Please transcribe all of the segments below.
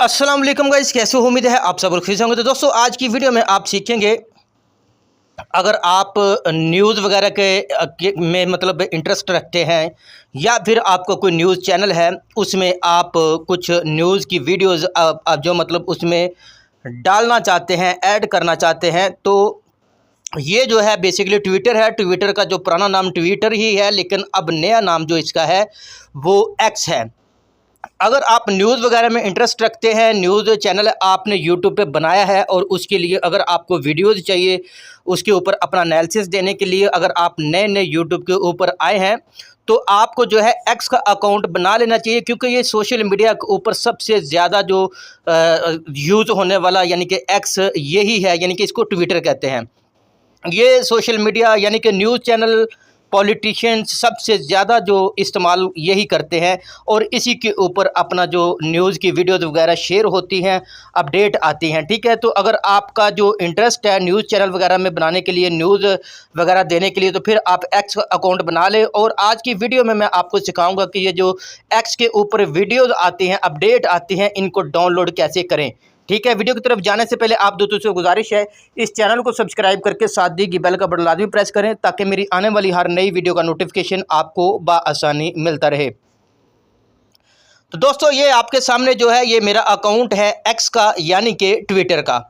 अस्सलाम वालेकुम गाइस, कैसे हो? उम्मीद है आप सब खुश होंगे। तो दोस्तों आज की वीडियो में आप सीखेंगे, अगर आप न्यूज़ वगैरह में मतलब इंटरेस्ट रखते हैं या फिर आपको कोई न्यूज़ चैनल है उसमें आप कुछ न्यूज़ की वीडियोज़ जो मतलब उसमें डालना चाहते हैं, ऐड करना चाहते हैं, तो ये जो है बेसिकली ट्विटर है। ट्विटर का जो पुराना नाम ट्विटर ही है, लेकिन अब नया नाम जो इसका है वो एक्स है। अगर आप न्यूज़ वगैरह में इंटरेस्ट रखते हैं, न्यूज़ चैनल आपने यूट्यूब पे बनाया है और उसके लिए अगर आपको वीडियोज़ चाहिए, उसके ऊपर अपना एनालिसिस देने के लिए अगर आप नए नए यूट्यूब के ऊपर आए हैं, तो आपको जो है एक्स का अकाउंट बना लेना चाहिए, क्योंकि ये सोशल मीडिया के ऊपर सबसे ज़्यादा जो यूज़ होने वाला यानी कि एक्स यही है, यानी कि इसको ट्विटर कहते हैं। ये सोशल मीडिया यानी कि न्यूज़ चैनल, पॉलिटिशियंस सबसे ज़्यादा जो इस्तेमाल यही करते हैं और इसी के ऊपर अपना जो न्यूज़ की वीडियोज़ वगैरह शेयर होती हैं, अपडेट आती हैं। ठीक है, तो अगर आपका जो इंटरेस्ट है न्यूज़ चैनल वगैरह में बनाने के लिए, न्यूज़ वगैरह देने के लिए, तो फिर आप एक्स अकाउंट बना लें। और आज की वीडियो में मैं आपको सिखाऊंगा कि ये जो एक्स के ऊपर वीडियोज़ आती हैं, अपडेट आती हैं, इनको डाउनलोड कैसे करें। ठीक है, वीडियो की तरफ जाने से पहले आप दोस्तों से गुजारिश है, इस चैनल को सब्सक्राइब करके साथ दी गई बेल का बटन लाजमी प्रेस करें, ताकि मेरी आने वाली हर नई वीडियो का नोटिफिकेशन आपको बआसानी मिलता रहे। तो दोस्तों ये आपके सामने जो है ये मेरा अकाउंट है एक्स का, यानी कि ट्विटर का।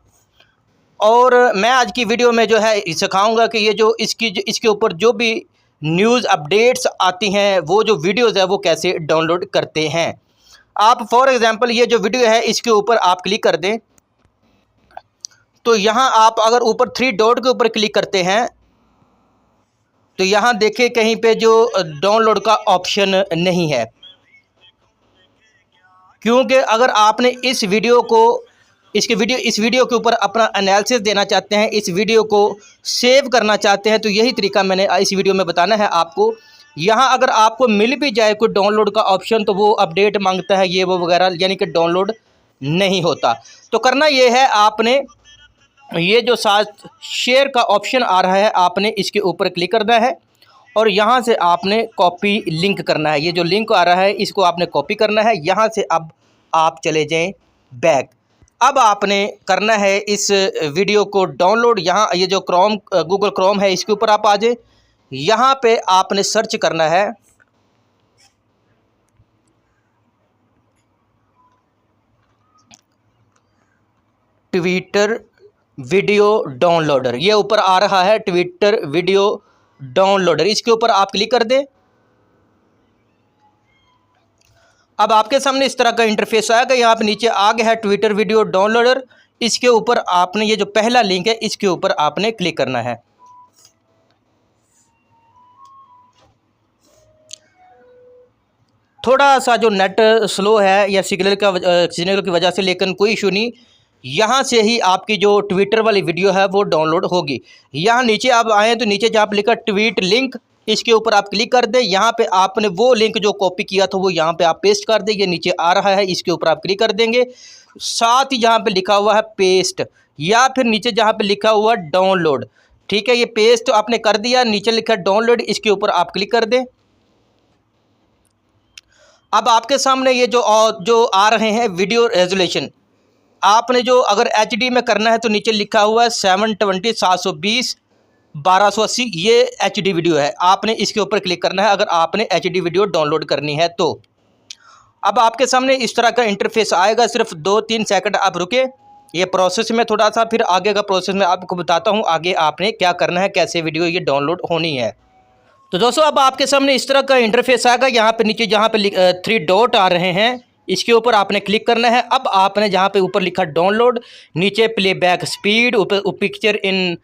और मैं आज की वीडियो में जो है सिखाऊंगा कि ये जो इसके ऊपर जो भी न्यूज़ अपडेट्स आती हैं, वो जो वीडियोज़ है वो कैसे डाउनलोड करते हैं। आप फॉर एग्ज़ाम्पल ये जो वीडियो है इसके ऊपर आप क्लिक कर दें, तो यहाँ आप अगर ऊपर 3 डॉट के ऊपर क्लिक करते हैं तो यहाँ देखिए कहीं पे जो डाउनलोड का ऑप्शन नहीं है, क्योंकि अगर आपने इस वीडियो के ऊपर अपना एनालिसिस देना चाहते हैं, इस वीडियो को सेव करना चाहते हैं, तो यही तरीका मैंने इस वीडियो में बताना है आपको। यहाँ अगर आपको मिल भी जाए कोई डाउनलोड का ऑप्शन, तो वो अपडेट मांगता है ये वो वगैरह, यानी कि डाउनलोड नहीं होता। तो करना ये है, आपने ये जो साथ शेयर का ऑप्शन आ रहा है, आपने इसके ऊपर क्लिक करना है और यहाँ से आपने कॉपी लिंक करना है। ये जो लिंक आ रहा है इसको आपने कॉपी करना है। यहाँ से अब आप चले जाएं बैक। अब आपने करना है इस वीडियो को डाउनलोड। यहाँ ये जो गूगल क्रोम है इसके ऊपर आप आ जाए। यहाँ पे आपने सर्च करना है ट्विटर वीडियो डाउनलोडर। ये ऊपर आ रहा है ट्विटर वीडियो डाउनलोडर, इसके ऊपर आप क्लिक कर दें। अब आपके सामने इस तरह का इंटरफेस आएगा। यहाँ पे नीचे आ गया है ट्विटर वीडियो डाउनलोडर। इसके ऊपर आपने ये जो पहला लिंक है इसके ऊपर आपने क्लिक करना है। थोड़ा सा जो नेट स्लो है या सिग्नल की वजह से, लेकिन कोई इशू नहीं। यहाँ से ही आपकी जो ट्विटर वाली वीडियो है वो डाउनलोड होगी। यहाँ नीचे आप आएँ तो नीचे जहाँ पर लिखा ट्वीट लिंक, इसके ऊपर आप क्लिक कर दें। यहाँ पे आपने वो लिंक जो कॉपी किया था वो यहाँ पे आप पेस्ट कर दें। ये नीचे आ रहा है, इसके ऊपर आप क्लिक कर देंगे। साथ ही जहाँ पे लिखा हुआ है पेस्ट, या फिर नीचे जहाँ पे लिखा हुआ है डाउनलोड, ठीक है, ये पेस्ट आपने कर दिया। नीचे लिखा डाउनलोड, इसके ऊपर आप क्लिक कर दें। अब आपके सामने ये जो आ रहे हैं वीडियो रेजोल्यूशन, आपने जो अगर HD में करना है तो नीचे लिखा हुआ है 720 720 1280, ये HD वीडियो है। आपने इसके ऊपर क्लिक करना है अगर आपने HD वीडियो डाउनलोड करनी है तो। अब आपके सामने इस तरह का इंटरफेस आएगा। सिर्फ 2-3 सेकंड आप रुके, ये प्रोसेस में थोड़ा सा, फिर आगे का प्रोसेस मैं आपको बताता हूँ आगे आपने क्या करना है, कैसे वीडियो ये डाउनलोड होनी है। तो दोस्तों अब आपके सामने इस तरह का इंटरफेस आएगा। यहाँ पे नीचे जहाँ पे 3 डॉट आ रहे हैं इसके ऊपर आपने क्लिक करना है। अब आपने जहाँ पे ऊपर लिखा डाउनलोड, नीचे प्लेबैक स्पीड, ऊपर पिक्चर इन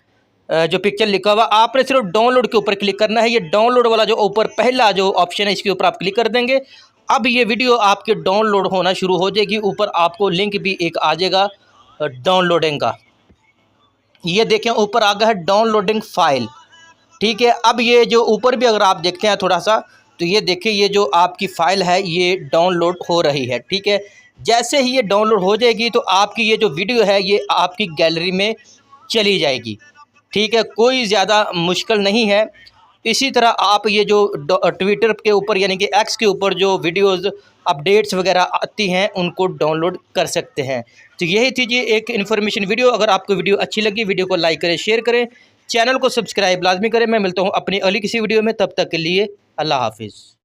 जो पिक्चर लिखा हुआ, आपने सिर्फ डाउनलोड के ऊपर क्लिक करना है। ये डाउनलोड वाला जो ऊपर पहला जो ऑप्शन है इसके ऊपर आप क्लिक कर देंगे। अब ये वीडियो आपके डाउनलोड होना शुरू हो जाएगी। ऊपर आपको लिंक भी एक आ जाएगा डाउनलोडिंग का। ये देखें ऊपर आ गया है डाउनलोडिंग फाइल। ठीक है, अब ये जो ऊपर भी अगर आप देखते हैं थोड़ा सा, तो ये देखिए ये जो आपकी फ़ाइल है ये डाउनलोड हो रही है। ठीक है, जैसे ही ये डाउनलोड हो जाएगी तो आपकी ये जो वीडियो है ये आपकी गैलरी में चली जाएगी। ठीक है, कोई ज़्यादा मुश्किल नहीं है। इसी तरह आप ये जो ट्विटर के ऊपर यानी कि एक्स के ऊपर जो वीडियोज़ अपडेट्स वगैरह आती हैं उनको डाउनलोड कर सकते हैं। तो यही थी जी एक इन्फॉर्मेशन वीडियो। अगर आपको वीडियो अच्छी लगी वीडियो को लाइक करें, शेयर करें, चैनल को सब्सक्राइब लाजमी करें। मैं मिलता हूँ अपनी अगली किसी वीडियो में, तब तक के लिए अल्लाह हाफिज़।